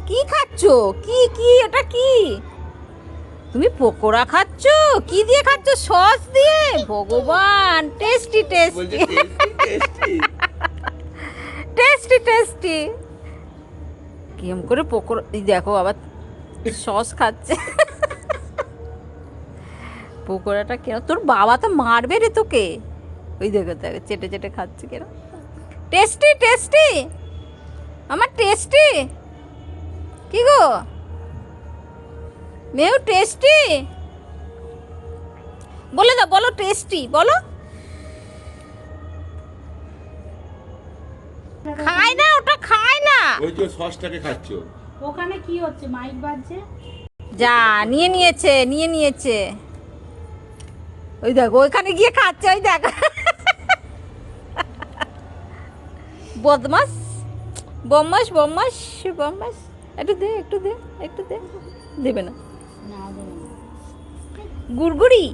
কি খাচ্ছো? কি কি এটা কি? তুমি পকোড়া খাচ্ছো? কি দিয়ে খাচ্ছো? সস দিয়ে? ভগবান, টেস্টি টেস্টি টেস্টি টেস্টি। কেমন করে পকোড়া, এই দেখো আবার সস খাচ্ছে। পকোড়াটা কেন? তোর বাবা তো মারবে রে তোকে। ওই দেখো দেখো চেটে চেটে খাচ্ছে কেন। টেস্টি টেস্টি, আমার টেস্টি। কি গো মেউ, টেস্টি? বলে দাও, বলো টেস্টি বলো। খায় না, ওটা খায় না। ওই যে সসটাকে খাচ্ছো। ওখানে কি হচ্ছে? মাইক বাজছে। যা নিয়ে নিয়েছে, নিয়ে নিয়েছে। ওই দেখো ওইখানে গিয়ে খাচ্ছে, ওই দেখ। বদমাস বদমাস বদমাস বদমাস। একটু দে, একটু দে, একটু দে। দেবে না। না দেবে না। গুড়গুড়ি।